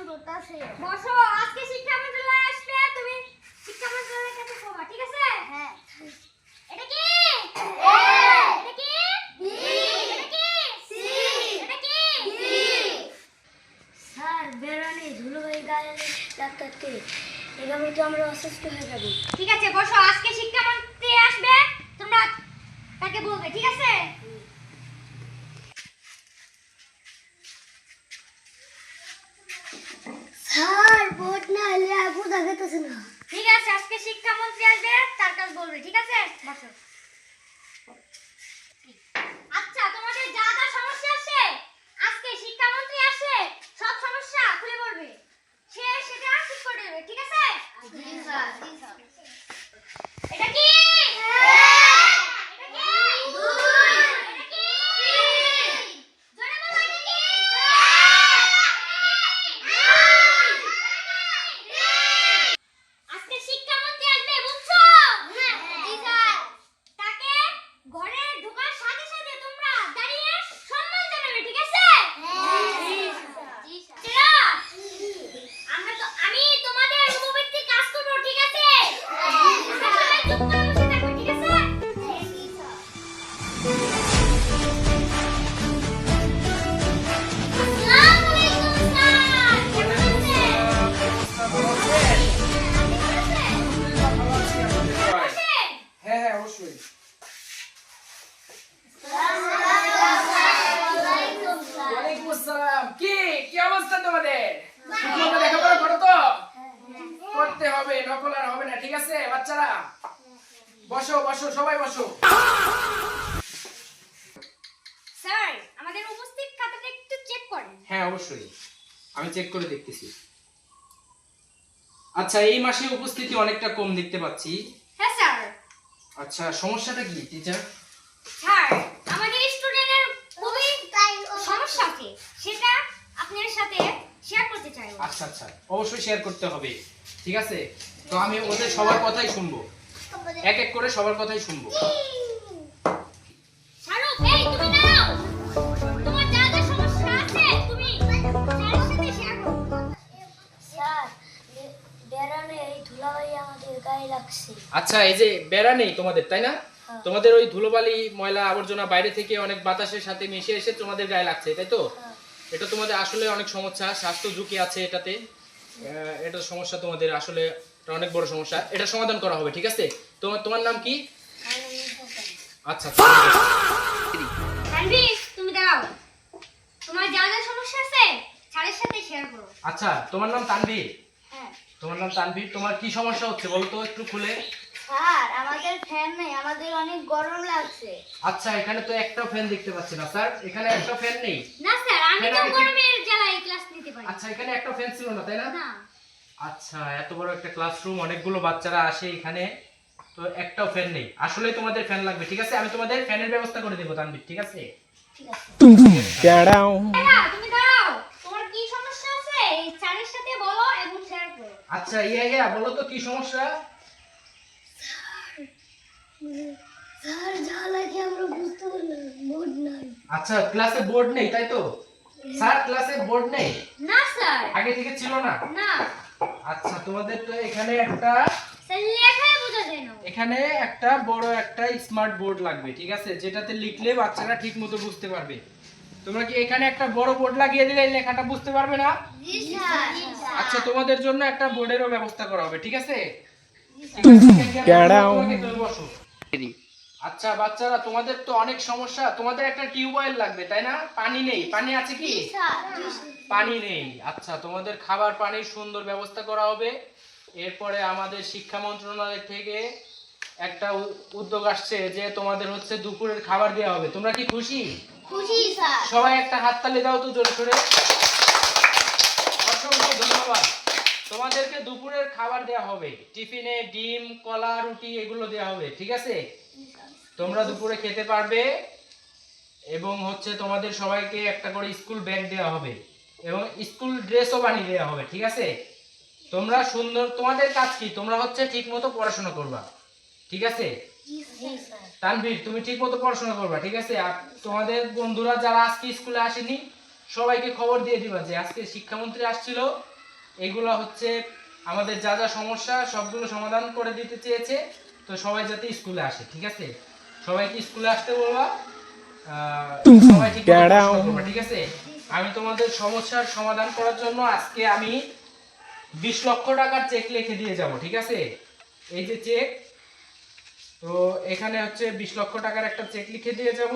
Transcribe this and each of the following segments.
করতেছে। বসো, আজকে শিক্ষা মন্ত্রণালয় আসবে, তুমি শিক্ষা মন্ত্রণালয়ের কাছে কবা, ঠিক আছে? হ্যাঁ। এটা কি? এ। এটা কি? বি। এটা কি? সি। এটা কি? ডি। স্যার বেরোনি ধুলোবাই গায়ে লাগতে এভাবে তো আমরা অসুস্থ হয়ে যাবো। ঠিক আছে, বসো, আজকে শিক্ষামন্ত্রী আসবে, তোমরা তাকে বলবে, ঠিক আছে? স্যার বোর্ড না হলে বোঝা যেতেছে না। ঠিক আছে, আজকে শিক্ষামন্ত্রী আসবে, তার কাছে বলবে, ঠিক আছে? বসো। আচ্ছা, তোমাদের যা যা সমস্যা আছে, আজকে শিক্ষামন্ত্রী আসলে সব সমস্যা খুলে বলবে, সে সেটা ঠিক করে দেবে, ঠিক আছে? জি স্যার, জি স্যার। এটা কি? এটা কি? দুই। এটা কি? জোরে বলো, এটা কি? আজকে শিক্ষামন্ত্রী আসবে, বুঝছো? হ্যাঁ, জি স্যার। তাকে ঘরে ঢোকার সাথে সাথে তোমরা দাঁড়িয়ে সম্মান জানাবে, ঠিক আছে? জি স্যার। জি ছেলেরা, আমি তোমাদের উপবৃত্তি কাজ করব, ঠিক আছে? তোমরা সবাই চুপ করে বসে থাকবে, ঠিক আছে? আসসালামু আলাইকুম স্যার, কেমন আছেন? আছেন? হ্যাঁ অবশ্যই। ওয়ালাইকুম আসসালাম। কি কি অবস্থা তোমাদের? ঠিকমতো লেখাপড়া করো তো? করতে হবে, নকল আর হবে না, ঠিক আছে বাচ্চারা? বসো বসো, সবাই বসো। স্যার, আমাদের উপস্থিত খাতাটা একটু চেক করেন। হ্যাঁ অবশ্যই, আমি চেক করে দেখতেছি। আচ্ছা, এই মাসে উপস্থিতি অনেকটা কম দেখতে পাচ্ছি। হ্যাঁ স্যার। আচ্ছা, সমস্যাটা কি টিচার? স্যার, আমাদের স্টুডেন্টের খুবই সমস্যা আছে, সেটা আপনার সাথে শেয়ার করতে চাই। আচ্ছা আচ্ছা, অবশ্যই শেয়ার করতে হবে, ঠিক আছে? তো আমি ওদের সবার কথাই শুনবো, এক এক করে সবার কথাই শুনবো। শাহরুখ, এই তুমি দাঁড়াও, তোমার যা যা সমস্যা আছে তুমি স্যারের সাথে শেয়ার করো। স্যার বেরোনে এই ধুলাবাই আমাদের গায়ে লাগছে। আচ্ছা, এই যে বেড়া নেই তোমাদের, তাই না? হ্যাঁ। তোমাদের ওই ধুলোবালি ময়লা আবর্জনা বাইরে থেকে অনেক বাতাসের সাথে মিশে এসে তোমাদের গায়ে লাগছে, তাই তো? হ্যাঁ। এটা তোমাদের আসলে অনেক সমস্যা, স্বাস্থ্য ঝুঁকি আছে এটাতে। এটা সমস্যা তোমাদের, আসলে এটা অনেক বড় সমস্যা। এটা সমাধান করা হবে, ঠিক আছে? তোমার তোমার নাম কি? আচ্ছা আচ্ছা। তানভীর, তুমি দাঁড়াও, তোমার যা যা সমস্যা আছে স্যারের সাথে শেয়ার করো। আচ্ছা, তোমার নাম তানভীর? হ্যাঁ। তোমার নাম তানভীর, তোমার কি সমস্যা হচ্ছে বলো তো একটু খুলে। স্যার আমাদের ফ্যান নেই, আমাদের অনেক গরম লাগছে। আচ্ছা, এখানে তো একটা ফ্যান দেখতে পাচ্ছি না স্যার, এখানে একটা ফ্যান নেই। না স্যার, আমি তো ফ্যান আগে গরমের জ্বালায় ক্লাস নিতে পারি আচ্ছা, এখানে একটা ফ্যান ছিল না, তাই না? না। আচ্ছা, এত বড় একটা ক্লাসরুম, অনেকগুলো বাচ্চারা আসে এখানে, তো একটাও ফ্যান নেই। আসলে তোমাদের ফ্যান লাগবে, ঠিক আছে? আমি তোমাদের ফ্যানের ব্যবস্থা করে দেবো তানভীর, ঠিক আছে? ঠিক আছে। হ্যাঁ, তুমি দাঁড়াও, তোমার কি সমস্যা আছে এই স্যারের সাথে বলো এবং শেয়ার করো। আচ্ছা, ইয়া বলো তো কি সমস্যা? স্যার যা লাগে আমরা বুঝতে পারলাম, বোর্ড নাই। আচ্ছা, ক্লাসে বোর্ড নেই, তাই তো? স্যার, ক্লাসে বোর্ড নেই? না স্যার। আগে থেকে ছিল না? না আচ্ছা, তোমাদের তো এখানে একটা স্যার, লেখায় বোঝা যায় না। এখানে একটা বড় একটা স্মার্ট বোর্ড লাগবে, ঠিক আছে? যেটাতে লিখলে বাচ্চারা ঠিকমতো বুঝতে পারবে। তোমরা কি এখানে একটা বড় বোর্ড লাগিয়ে দিলে এই লেখাটা বুঝতে পারবে না? জি স্যার। আচ্ছা, তোমাদের জন্য একটা বোর্ডেরও ব্যবস্থা করা হবে, ঠিক আছে? তোমাকে তুমি বসো। আচ্ছা বাচ্চারা, তোমাদের তো অনেক সমস্যা, তোমাদের একটা টিউবওয়েল লাগবে, তাই না? পানি নেই, পানি আছে কি? পানি নেই। আচ্ছা, তোমাদের খাবার পানির সুন্দর ব্যবস্থা করা হবে। এরপরে আমাদের শিক্ষা মন্ত্রণালয় থেকে একটা উদ্যোগ আসছে যে তোমাদের হচ্ছে দুপুরের খাবার দেওয়া হবে। তোমরা কি খুশি? খুশি স্যার। সবাই একটা হাততালি দাও তো জোরে সোরে। অসংখ্য ধন্যবাদ। তোমাদেরকে দুপুরের খাবার দেওয়া হবে, টিফিনে ডিম, কলা, রুটি এগুলো দেওয়া হবে, ঠিক আছে? তোমরা দুপুরে খেতে পারবে এবং হচ্ছে তোমাদের সবাইকে একটা করে স্কুল ব্যাগ দেওয়া হবে এবং স্কুল ড্রেসও বানিয়ে দেওয়া হবে, ঠিক আছে? তোমরা সুন্দর, তোমাদের কাজ কি? তোমরা হচ্ছে ঠিকমতো পড়াশোনা করবা, ঠিক আছে? জি স্যার। তানভীর, তুমি ঠিকমতো পড়াশোনা করবা, ঠিক আছে? আর তোমাদের বন্ধুরা যারা আজকে স্কুলে আসেনি সবাইকে খবর দিয়ে দিবা যে আজকে শিক্ষামন্ত্রী আসছিল, এগুলো হচ্ছে আমাদের যা যা সমস্যা সবগুলো সমাধান করে দিতে চেয়েছে। তো সবাই যাতে স্কুলে আসে, ঠিক আছে? সবাইকে স্কুলে আসতে বলবা, সবাই ঠিক মতো পড়াশোনা করবা, ঠিক আছে? আমি তোমাদের সমস্যার সমাধান করার জন্য আজকে আমি 20 লক্ষ টাকার চেক লিখে দিয়ে যাব, ঠিক আছে? এই যে চেক, তো এখানে হচ্ছে 20 লক্ষ টাকার একটা চেক লিখে দিয়ে যাব।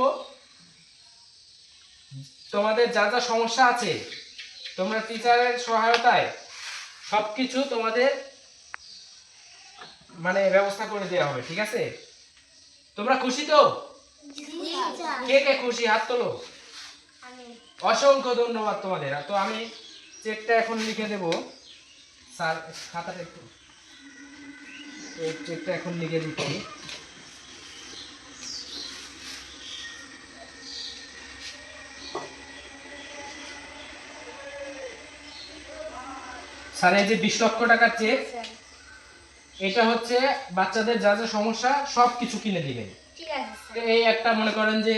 তোমাদের যা যা সমস্যা আছে তোমরা টিচারের সহায়তায় সবকিছু তোমাদের মানে ব্যবস্থা করে দেওয়া হবে, ঠিক আছে? তোমরা খুশি তো? কে কে খুশি হাত তোলো। অসংখ্য ধন্যবাদ তোমাদের। তো আমি চেকটা এখন লিখে দেব। স্যার খাতাটা একটু, এই চেকটা এখন লিখে দিচ্ছি। স্যার এই যে 20 লক্ষ টাকার চেক, এটা হচ্ছে বাচ্চাদের যা যা সমস্যা সব কিছু কিনে দিবেন। ঠিক আছে স্যার। এই একটা মনে করেন যে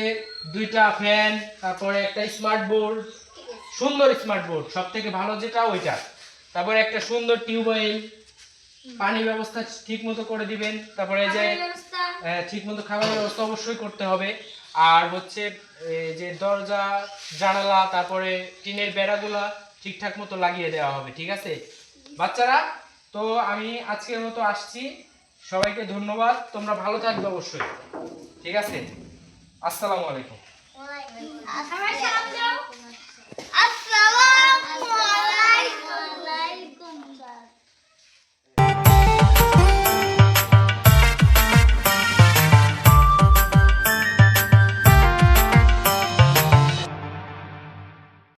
2টা ফ্যান, তারপরে একটা স্মার্ট বোর্ড, ঠিক আছে। সুন্দর স্মার্ট বোর্ড, সব থেকে ভালো যেটা ওইটা। তারপরে একটা সুন্দর টিউবওয়েল, পানি ব্যবস্থা ঠিক মতো করে দিবেন। তারপরে যে খাবারের ব্যবস্থা। ঠিক মতো খাবারের ব্যবস্থা অবশ্যই করতে হবে। আর হচ্ছে যে দরজা জানালা, তারপরে টিনের বেড়াগুলা ঠিকঠাক মতো লাগিয়ে দেওয়া হবে, ঠিক আছে বাচ্চারা? তো আমি আজকের মতো আসছি, সবাইকে ধন্যবাদ। তোমরা ভালো থাকবে অবশ্যই, ঠিক আছে? আসসালামু আলাইকুম। সবাই সালাম দাও।